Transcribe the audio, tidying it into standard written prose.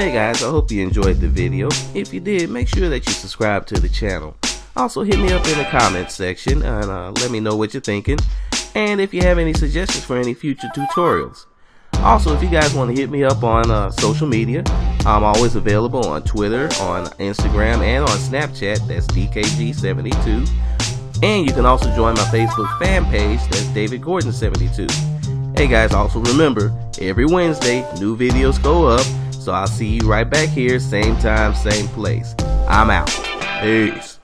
Hey guys, I hope you enjoyed the video. If you did, make sure that you subscribe to the channel. Also hit me up in the comments section and let me know what you're thinking, and if you have any suggestions for any future tutorials. Also, if you guys want to hit me up on social media, I'm always available on Twitter, on Instagram, and on Snapchat. That's DKG72. And you can also join my Facebook fan page. That's David Gordon 72. Hey guys, also remember, every Wednesday new videos go up, so I'll see you right back here, same time, same place. I'm out. Peace.